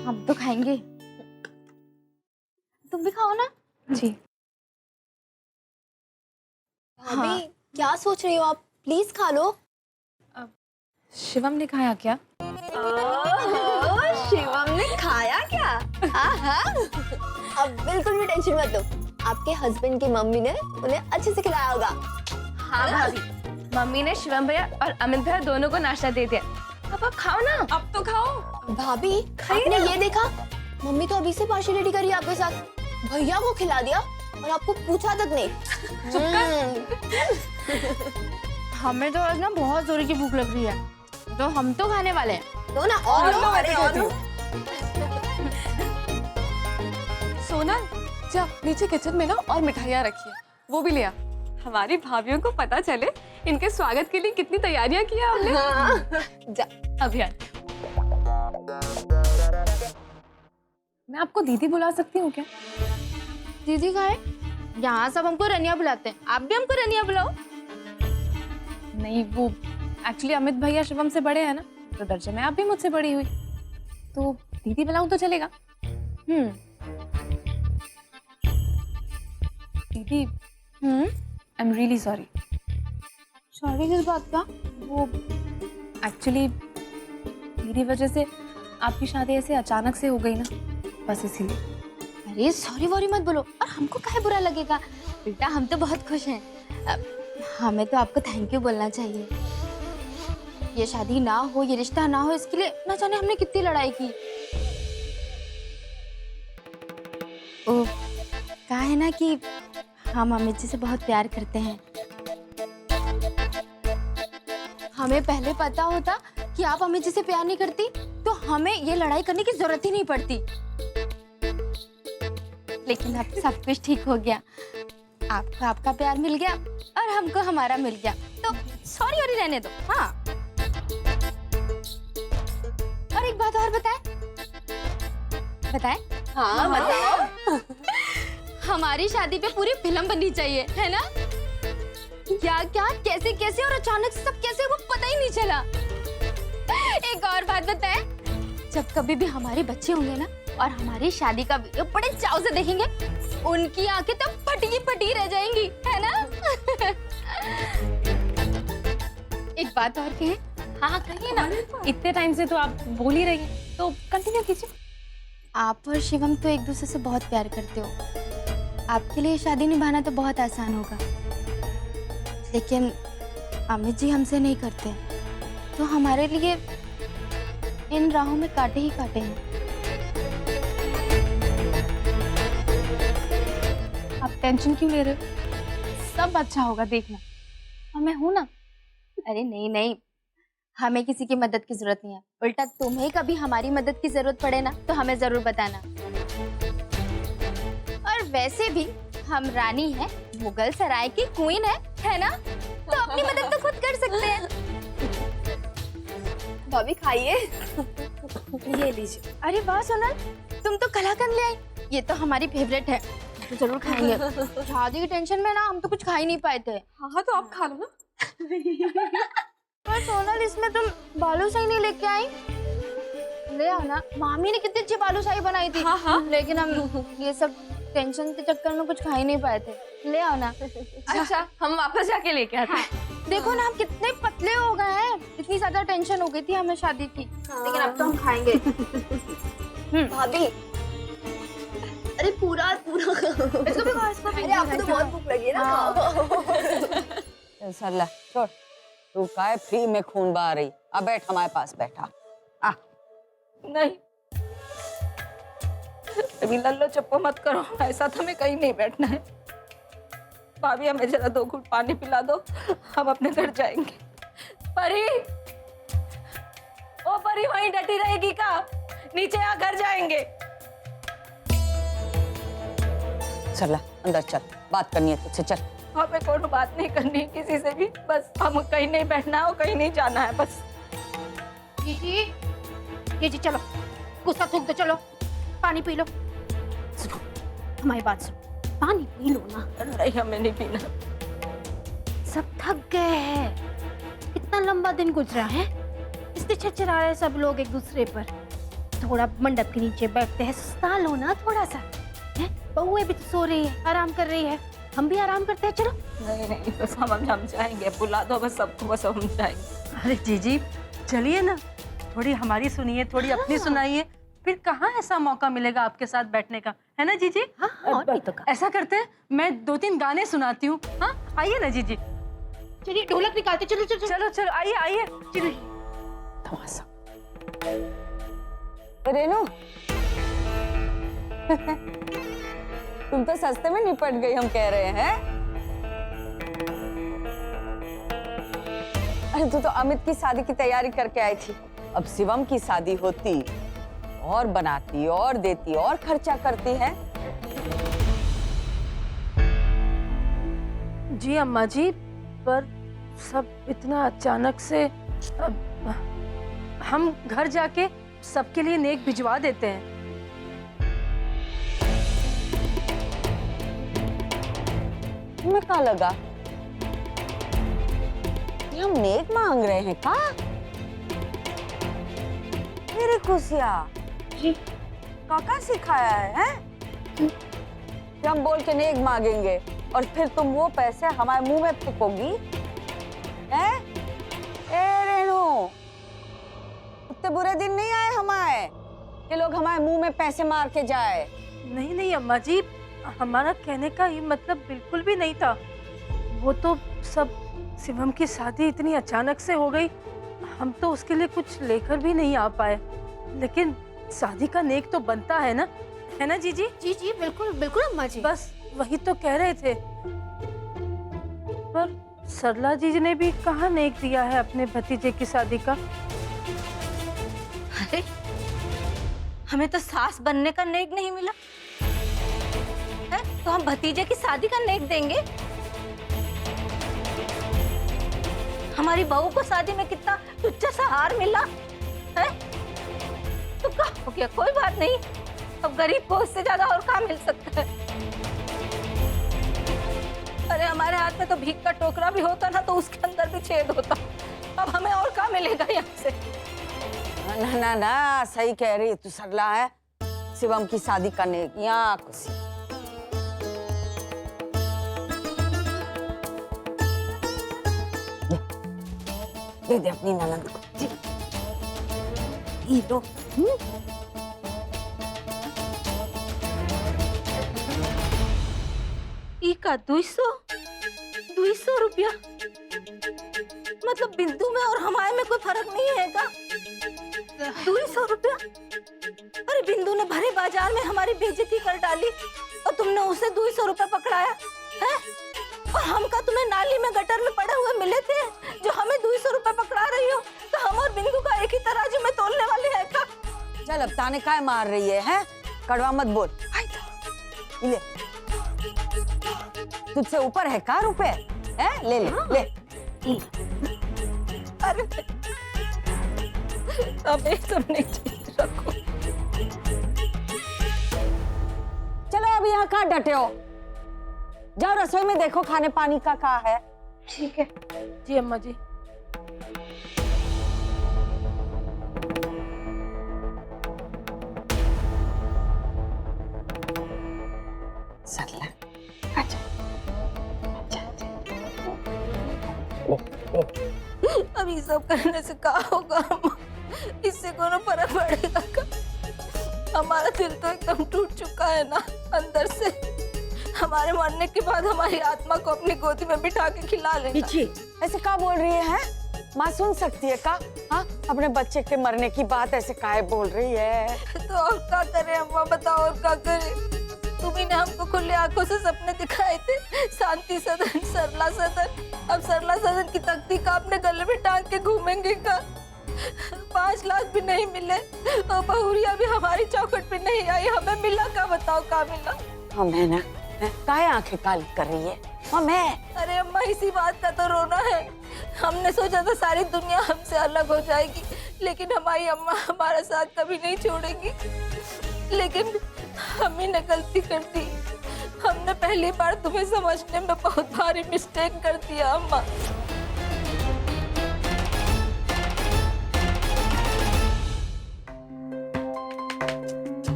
हम तो खाएंगे, तुम भी खाओ ना। जी। भाभी हाँ। क्या सोच रही हो आप? प्लीज खा लो। शिवम ने खाया क्या? शिवम ने खाया क्या? अब बिल्कुल भी टेंशन मत लो, आपके हस्बैंड की मम्मी ने उन्हें अच्छे से खिलाया होगा। हाँ भाभी, मम्मी ने शिवम भैया और अमित भैया दोनों को नाश्ता दे दिया। अब आप खाओ ना। अब तो खाओ। भाभी आपने ये देखा, मम्मी तो अभी से पार्शियलिटी करी आपके साथ, भैया को खिला दिया और आपको पूछा तक नहीं। हमें तो आज ना बहुत जोर की भूख लग रही है, तो हम तो खाने वाले हैं। तो ना और लो, अरे और लो। सोनल, जा नीचे किचन में ना और मिठाइयाँ रखी है, वो भी ले आ। हमारी भाभीयों को पता चले इनके स्वागत के लिए कितनी तैयारियां की है हमने। हाँ। जा अभियान, मैं आपको दीदी बुला सकती हूँ क्या? दीदी का है, यहाँ सब हमको रनिया बुलाते हैं, आप भी हमको रनिया बुलाओ। नहीं, वो एक्चुअली अमित भैया शिवम से बड़े हैं ना, तो दर्जा में आप भी मुझसे बड़ी हुई, तो दीदी बुलाऊं तो चलेगा? दीदी, I am really sorry. Sorry किस बात का? वो एक्चुअली मेरी वजह से आपकी शादी ऐसे अचानक से हो गई ना, बस इसीलिए। अरे सॉरी वॉरी मत बोलो, और हमको काहे बुरा लगेगा बेटा, हम तो बहुत खुश हैं। हमें तो आपको थैंक यू बोलना चाहिए। ये शादी ना हो, ये रिश्ता ना हो, इसके लिए ना जाने हमने कितनी लड़ाई की। ओ, कहा है ना कि हम अमित जी से बहुत प्यार करते हैं। हमें पहले पता होता कि आप अमित जी से प्यार नहीं करती, तो हमें ये लड़ाई करने की जरूरत ही नहीं पड़ती। लेकिन अब सब कुछ ठीक हो गया, आपको आपका प्यार मिल गया और हमको हमारा मिल गया, तो सॉरी और रहने दो। हाँ, और एक बात और बताएं? हाँ बताओ। हमारी शादी पे पूरी फिल्म बननी चाहिए, है ना? क्या क्या कैसे कैसे और अचानक से सब कैसे, वो पता ही नहीं चला। एक और बात बताएं, जब कभी भी हमारे बच्चे होंगे ना और हमारी शादी का वीडियो बड़े चाव से देखेंगे, उनकी आंखें तो फटी फटी रह जाएंगी, है ना? एक बात और कहें? हाँ कहिए ना, इतने टाइम से तो आप बोल ही रही हैं, तो कंटिन्यू कीजिए। आप और शिवम तो एक दूसरे से बहुत प्यार करते हो, आपके लिए शादी निभाना तो बहुत आसान होगा, लेकिन अमित जी हमसे नहीं करते, तो हमारे लिए इन राहों में कांटे ही कांटे हैं। आप टेंशन क्यों ले रहे हो? सब अच्छा होगा, देखना। और मैं हूं ना। अरे नहीं नहीं, हमें किसी की मदद की जरूरत नहीं है, उल्टा तुम्हें कभी हमारी मदद की जरूरत पड़े ना तो हमें जरूर बताना। और वैसे भी हम रानी हैं, मुगल सराय की क्वीन है ना? तो अपनी मदद तो खुद कर सकते हैं। भाभी खाइए। ये लीजिए। अरे वाह सोनल, तुम तो कलाकंद ले आई, ये तो हमारी फेवरेट है, तो जरूर खाएंगे। शादी की टेंशन में ना हम तो कुछ खा ही नहीं पाए थे। हाँ तो आप खा लो ना। पर सोनल, इसमें तुम बालूशाही नहीं लेके आई? ले आओ ना, मामी ने कितनी अच्छी बालूशाही बनाई थी। हाँ। लेकिन हम ये सब टेंशन के चक्कर में कुछ खा ही नहीं पाए थे। ले आओ ना। अच्छा, हम वापस जाके लेके आते हैं। देखो ना, हम कितने पतले हो गए हैं, इतनी ज्यादा टेंशन हो गई थी हमें शादी की, लेकिन अब तो हम खाएंगे। भाभी अरे पूरा इसको भी खाओ, इसको भी। अरे आपको तो बहुत भूख लगी है ना, खाओ। सरला छोड़, तू काय फ्री में खून बहा रही। अब बैठ हमारे पास, बैठा। आ नहीं, अभी लल्लो चप्पो मत करो, ऐसा तो हमें कहीं नहीं बैठना है। भाभी हमें जरा 2 घूंट पानी पिला दो, हम अपने घर जाएंगे। परी, ओ परी वहीं डटी रहेगी का? नीचे आ, घर जाएंगे। सरला अंदर चल, बात करनी है तुझसे, चल। हमें कोई बात नहीं करनी है किसी से भी, बस हम कहीं नहीं बैठना है और कहीं नहीं जाना है, बस। जी चलो, गुस्सा थूक दो, चलो पानी पी लो। सुनो हमारी बात सुनो, पानी पी लो ना। नहीं हमें नहीं पीना। सब थक गए हैं, इतना लंबा दिन गुजरा है, इसलिए चिढ़चिढ़ा रहे सब लोग एक दूसरे पर। थोड़ा मंडप के नीचे बैठते हैं, सुस्ता लो ना थोड़ा सा। हैं? बहुएं भी तो सो रही है, आराम कर रही है, हम भी आराम करते हैं, चलो। नहीं नहीं, बस हम जाएंगे, बुला दो बस सबको, बस हम जाएंगे। अरे जीजी चलिए ना, थोड़ी हमारी सुनिए, थोड़ी अपनी सुनाइए, फिर कहाँ ऐसा मौका मिलेगा आपके साथ बैठने का, है ना जीजी? हाँ और नहीं तो ऐसा करते हैं, मैं 2-3 गाने सुनाती हूँ। हाँ आइए ना जीजी। चलिए ढोलक निकालते, चलो चलो चलो चलो आइए आइए। तमाशा। रेनू तुम तो सस्ते में निपट गई, हम कह रहे हैं। अरे तू तो अमित की शादी की तैयारी करके आई थी, अब शिवम की शादी होती और बनाती और देती और खर्चा करती है। जी अम्मा जी, पर सब इतना अचानक से, अब हम घर जाके सबके लिए नेक भिजवा देते हैं। तुम्हें क्या लगा ये हम नेक मांग रहे हैं का? मेरे खुशिया जी काका सिखाया है कि हम बोल के नेक मांगेंगे और फिर तुम वो पैसे हमारे मुंह में फेंकोगी, हैं? ए रेणु, इतने बुरे दिन नहीं आए हमारे कि लोग हमारे मुंह में पैसे मार के जाए। नहीं नहीं अम्मा जी, हमारा कहने का ये मतलब बिल्कुल भी नहीं था। वो तो सब शिवम की शादी इतनी अचानक से हो गई, हम तो उसके लिए कुछ लेकर भी नहीं आ पाए, लेकिन शादी का नेक तो बनता है ना जीजी? जी जी बिल्कुल बिल्कुल अम्मा जी। बस वही तो कह रहे थे। पर सरला जी ने भी कहाँ नेक दिया है अपने भतीजे की शादी का? अरे हमें तो सास बनने का नेक नहीं मिला है, तो हम भतीजे की शादी का नेक देंगे? हमारी बहू को शादी में कितना तुच्छ सा हार मिला है, तो क्या हो गया, कोई बात नहीं, अब गरीब को उससे ज्यादा और क्या मिल सकता है। अरे हमारे हाथ में तो भीख का टोकरा भी होता ना तो उसके अंदर भी छेद होता, अब हमें और क्या मिलेगा यहाँ से। ना ना ना, सही कह रही तू सरला है, शिवम की शादी करने यहाँ खुशी। दे दे अपनी ननद को। ये लो। का 200 रुपया, मतलब बिंदु में और हमारे में कोई फर्क नहीं है का? 200 रुपया? अरे बिंदु ने भरे बाजार में हमारी बेइज्जती कर डाली और तुमने उसे 200 रुपया पकड़ाया है? और हम का तुम्हें नाली में गटर में पड़े हुए मिले थे जो हमें 200 रुपया पकड़ा रही हो, तो हम और बिंदु का एक ही तराजू में तोलने वाले हैं का? चल अब ताने काय मार रही है? कड़वा मत बोल। ले, तुझसे ऊपर है का रुपए? है? ले ले ले। अरे अब एक तुमने रखो। चलो अब यहाँ कहाँ डटे हो? जाओ रसोई में देखो खाने पानी का कहाँ है। ठीक है जी अम्मा जी। सरला अब ये सब करने से क्या होगा? इससे कोनो फर्क पड़ेगा का? हमारा दिल तो एकदम टूट चुका है ना अंदर से। हमारे मरने के बाद हमारी आत्मा को अपनी गोदी में बिठा के खिला लेगा। ऐसे क्या बोल रही है? माँ सुन सकती है का? हाँ, अपने बच्चे के मरने की बात ऐसे काहे बोल रही है? तो और क्या करे अम्मा, बताओ और क्या करे? तुम्ही ने हमको खुले आंखों से सपने दिखाए थे, शांति सदन, सरला सदन। अब सरला सदन की तख्ती का अपने गले में टांग के घूमेंगे का? 5 लाख भी नहीं मिले और बहुरिया भी हमारी चौखट पे नहीं आई, हमें मिला का? बताओ क्या मिला? हमें ना काहे आंखें काली कर रही है? हमें अरे अम्मा इसी बात का तो रोना है। हमने सोचा था सारी दुनिया हमसे अलग हो जाएगी, लेकिन हमारी अम्मा हमारा साथ कभी नहीं छोड़ेगी। लेकिन हम ही ने गलती कर दी। हमने पहली बार तुम्हें समझने में बहुत भारी मिस्टेक कर दिया अम्मा।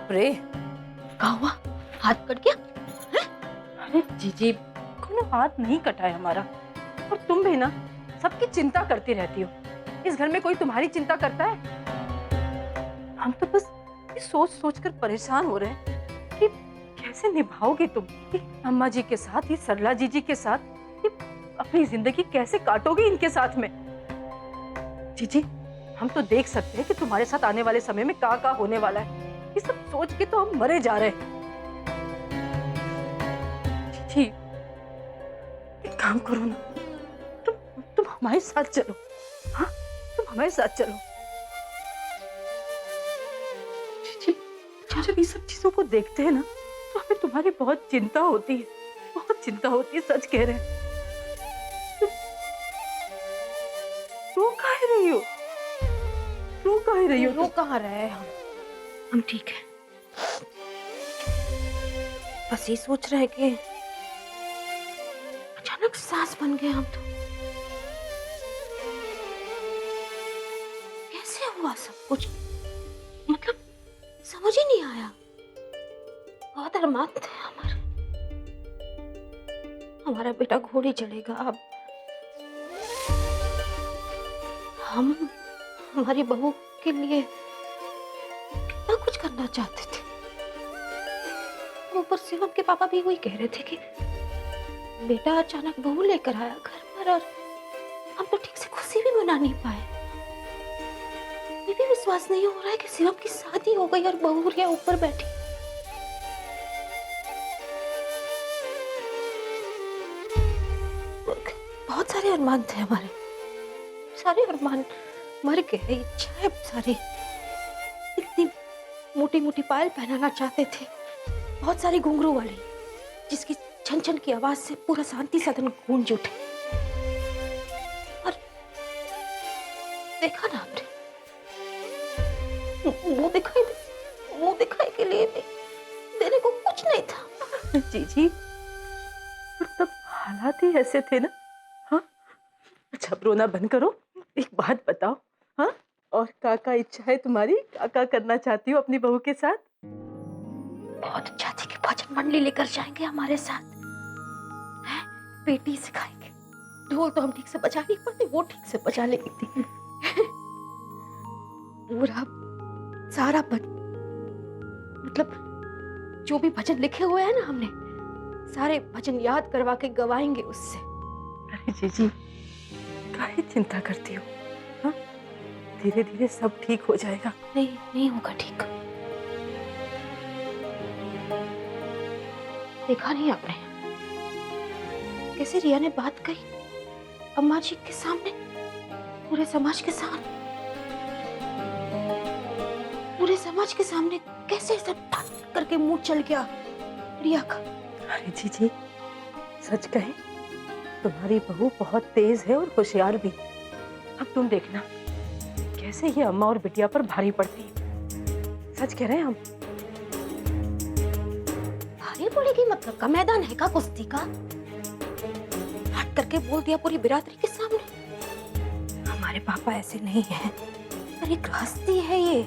बाप रे, क्या हुआ? हाथ कट गया? अरे जीजी कोनो हाथ नहीं कटा है हमारा। और तुम भी ना सबकी चिंता करती रहती हो। इस घर में कोई तुम्हारी चिंता करता है? हम तो बस ये सोच सोच कर परेशान हो रहे हैं कि कैसे निभाओगी तुम ये अम्मा जी के साथ, ये सरला जीजी के साथ, ये अपनी जिंदगी कैसे काटोगी इनके साथ में। जीजी हम तो देख सकते हैं कि तुम्हारे साथ आने वाले समय में क्या होने वाला है। ये सब सोच के तो हम मरे जा रहे हैं। जीजी एक काम करो ना, तुम हमारे साथ चलो। हाँ तुम हमारे साथ चलो। जीजी जब ये सब चीजों को देखते हैं ना तो हमें तुम्हारी बहुत चिंता होती है, बहुत चिंता होती है। सच कह रहे हैं। रो काहे रही हो? रो काहे रही हो? रो कहाँ रहे हैं हम ठीक है। बस ये सोच रहे हैं कि अचानक सास बन गए हम तो। कैसे हुआ सब कुछ, मतलब समझ ही नहीं आया। बहुत अरमान थे हमारे, हमारा बेटा घोड़े चढ़ेगा। अब हम हमारी बहू के लिए कितना कुछ करना चाहते थे। ऊपर शिवम के पापा भी वही कह रहे थे कि बेटा अचानक बहू लेकर आया घर पर और हम तो ठीक से खुशी भी मना नहीं पाए। ये भी विश्वास नहीं हो रहा है कि शिवम की शादी हो गई और बहू रिया ऊपर बैठी। बहुत सारे अरमान थे हमारे, सारे अरमान मर गए। इच्छाएं सारी, इतनी मोटी मोटी पायल पहनाना चाहते थे, बहुत सारी घुंघरू वाली जिसकी छन छन की आवाज से पूरा शांति सदन गूंज उठे। और देखा ना आपने, मुंह दिखाई के लिए भी देने को कुछ नहीं था। जीजी पर तब हालात ही ऐसे थे ना। हाँ अच्छा रोना बंद करो, एक बात बताओ। हाँ और काका इच्छा है तुम्हारी, काका करना चाहती हो अपनी बहू के साथ? बहुत अच्छा थी कि भजन मंडली लेकर जाएंगे हमारे साथ, हैं? पेटी सिखाएंगे। ढोल तो हम ठीक से बजा नहीं पाते, वो ठीक से बजा लेती थी। पूरा सारा मतलब जो भी भजन लिखे हुए हैं ना हमने, सारे भजन याद करवा के गवाएंगे उससे। अरे जीजी काहे चिंता करती हो? हाँ धीरे धीरे सब ठीक हो जाएगा। नहीं होगा ठीक। देखा नहीं आपने कैसे रिया ने बात कही अम्मा जी के सामने, पूरे समाज के सामने, पूरे समाज के सामने कैसे सब ठाट करके मुंह चल गया रिया का। अरे जीजी सच कहे तुम्हारी बहू बहुत तेज है और होशियार भी। अब तुम देखना कैसे ये अम्मा और बिटिया पर भारी पड़ती है। सच कह रहे हैं हम। भारी पड़ेगी मतलब का मैदान है का कुश्ती का? हट करके बोल दिया पूरी बिरादरी के सामने। हमारे पापा ऐसे नहीं हैं, अरे गृहस्थी है ये,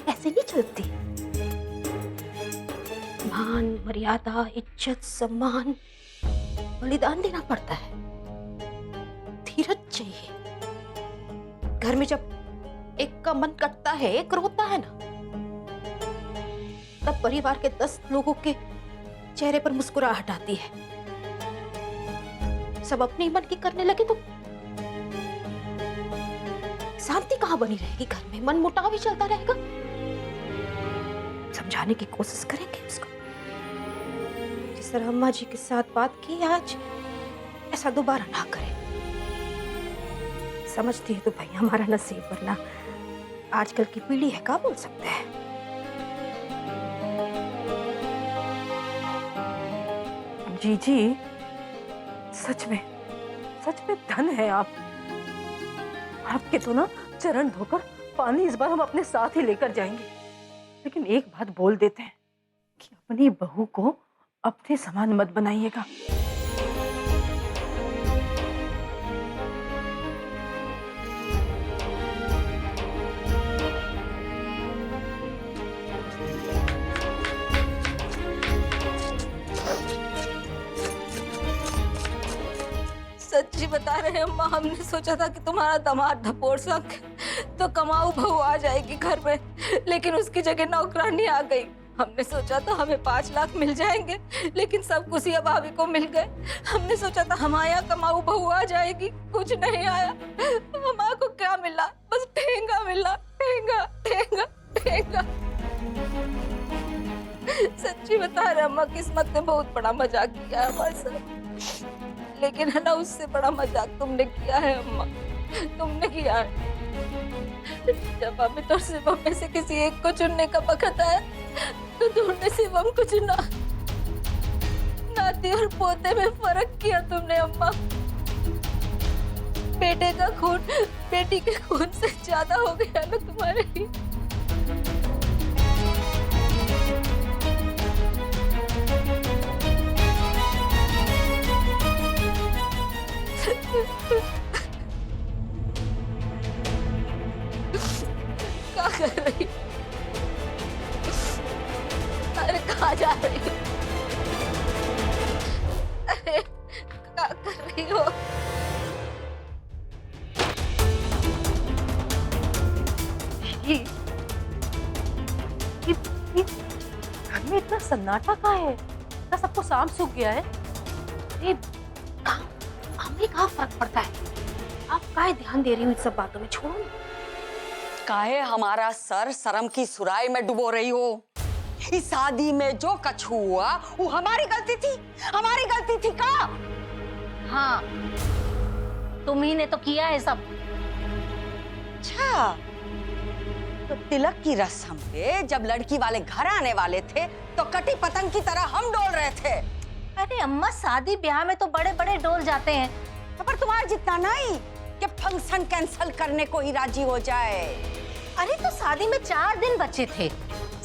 ऐसे नहीं चलती। मान मर्यादा इज्जत सम्मान बलिदान देना पड़ता है, धीरज चाहिए। घर में जब एक का मन कटता है, एक रोता है ना, तब परिवार के 10 लोगों के चेहरे पर मुस्कुराहट आती है। सब अपने मन की करने लगे तो शांति कहां बनी रहेगी घर में? मन मुटाव ही चलता रहेगा। समझाने की कोशिश करेंगे उसको, जिस तरह अम्मा जी के साथ बात की आज, ऐसा दोबारा ना करे। समझती है तो भाई हमारा नसीब, वरना आजकल की पीढ़ी है क्या बोल सकते हैं। जीजी सच में धन है आप। आपके तो ना चरण धोकर पानी इस बार हम अपने साथ ही लेकर जाएंगे। लेकिन एक बात बोल देते हैं कि अपनी बहू को अपने समान मत बनाइएगा। अरे अम्मा, हमने सोचा था कि तुम्हारा दामाद धपोर संग तो कमाऊ बहू आ जाएगी घर में, लेकिन उसकी जगह नौकरानी आ गई। हमने सोचा था हमें 5 लाख मिल जाएंगे, लेकिन सब कुसिया भाभी को मिल गए। हमने सोचा था हमारे यहाँ कमाऊ बहू आ जाएगी, कुछ नहीं आया। हमारे को क्या मिला? बस ठेंगा मिला, ठेंगा ठेंगा ठेंगा। सच्ची बता रहे अम्मा, किस्मत ने बहुत बड़ा मजाक किया है हमारे साथ, लेकिन है ना, उससे बड़ा मजाक तुमने किया है अम्मा, तुमने किया है। जब हमें तो शिवम में से किसी एक को चुनने का वक्त आया तो तुमने शिवम को चुना। नाती और पोते में फर्क किया तुमने अम्मा। बेटे का खून बेटी के खून से ज्यादा हो गया ना तुम्हारे लिए। क्या कर रही? अरे कहाँ जा रही? अरे क्या कर रही हो? ये घर में इतना सन्नाटा कहाँ है? इतना सबको साम सूख गया है। ये हमें कहाँ फर्क पड़ता है? आप काहे ध्यान दे रही हो इन सब बातों में? छोड़ो ना। काहे हमारा सर शर्म की सुराही में डुबो रही हो? इस शादी में जो कछु हुआ वो हमारी गलती थी, हमारी गलती थी का? हाँ, तुम ही ने तो किया है सब। अच्छा, तो तिलक की रस्म पे जब लड़की वाले घर आने वाले थे तो कटी पतंग की तरह हम डोल रहे थे। अरे अम्मा, शादी ब्याह में तो बड़े बड़े डोल जाते हैं, पर तुम्हारा जितना नहीं कि फंक्शन कैंसल करने को ही राजी हो जाए। अरे तो शादी में 4 दिन बचे थे,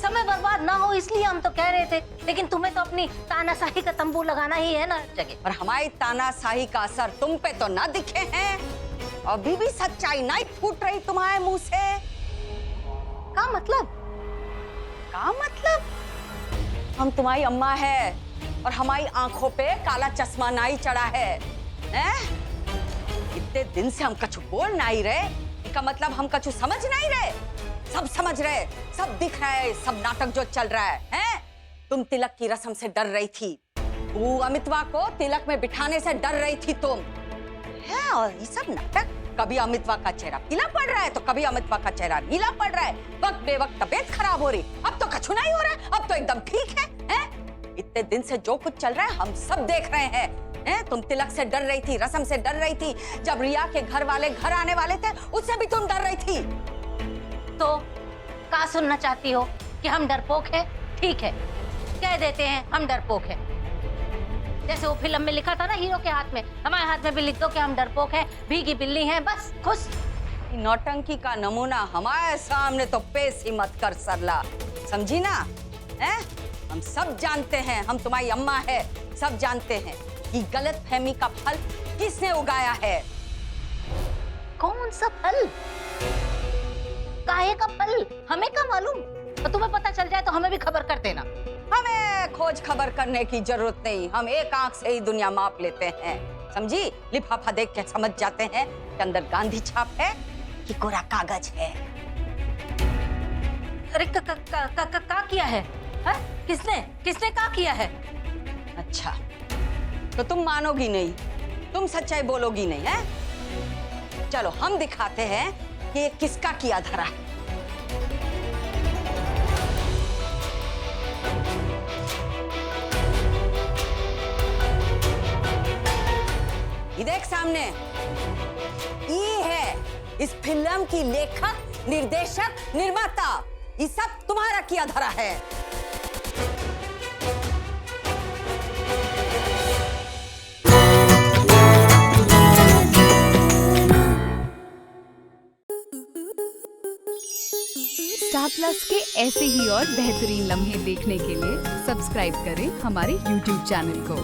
समय बर्बाद ना हो इसलिए हम तो कह रहे थे, लेकिन तुम्हें तो अपनी तानाशाही का तंबू लगाना ही है ना जगह। पर हमारी तानाशाही का असर तुम पे तो ना दिखे हैं। अभी भी सच्चाई नहीं फूट रही तुम्हारे मुंह से। का मतलब? का मतलब? हम तुम्हारी अम्मा है और हमारी आंखों पे काला चश्मा नहीं चढ़ा है, हैं? इतने दिन से हम कछु बोल नहीं रहे, इसका मतलब हम कछु समझ नहीं रहे। सब समझ रहे, सब दिख रहा है, सब नाटक जो चल रहा है, हैं? तुम तिलक की रस्म से डर रही थी, वो अमितवा को तिलक में बिठाने से डर रही थी तुम, है? और ये सब नाटक, कभी अमितवा का चेहरा पीला पड़ रहा है तो कभी अमितवा का चेहरा नीला पड़ रहा है। वक्त बेवक्त तबीयत खराब हो रही, अब तो कछु नहीं हो रहा है, अब तो एकदम ठीक है, हैं? इतने दिन से जो कुछ चल रहा है हम सब देख रहे हैं। तुम तिलक से डर रही थी, रस्म से डर रही थी, जब रिया के घर वाले घर आने वाले थे उससे भी तुम डर रही थी। तो क्या सुनना चाहती हो कि हम डरपोक हैं? ठीक है, कह देते हैं हम डरपोक हैं। जैसे वो फिल्म में लिखा था ना हीरो के हाथ में, हमारे हाथ में भी लिख दो कि हम डरपोक हैं, भीगी बिल्ली हैं, बस खुश। नौटंकी का नमूना हमारे सामने तो पेश ही मत कर सरला, समझी ना? हैं? हम सब जानते हैं, हम तुम्हारी अम्मा है, सब जानते हैं कि गलत फहमी का फल किसने उगाया है। कौन सा फल? काहे का फल? हमें क्या मालूम? तो तुम्हें पता चल जाए तो हमें भी खबर कर देना। हमें खोज खबर करने की जरूरत नहीं, हम एक आंख से ही दुनिया माप लेते हैं, समझी? लिफाफा देख के समझ जाते हैं कि अंदर गांधी छाप है कि कोरा कागज है। अरे का किया है? हा? किसने का किया है? अच्छा, तो तुम मानोगी नहीं, तुम सच्चाई बोलोगी नहीं, है? चलो हम दिखाते हैं कि ये किसका किया धरा है। ये देख सामने, ये है इस फिल्म की लेखक, निर्देशक, निर्माता, ये सब तुम्हारा किया धरा है। स्टार प्लस के ऐसे ही और बेहतरीन लम्हे देखने के लिए सब्सक्राइब करें हमारे YouTube चैनल को।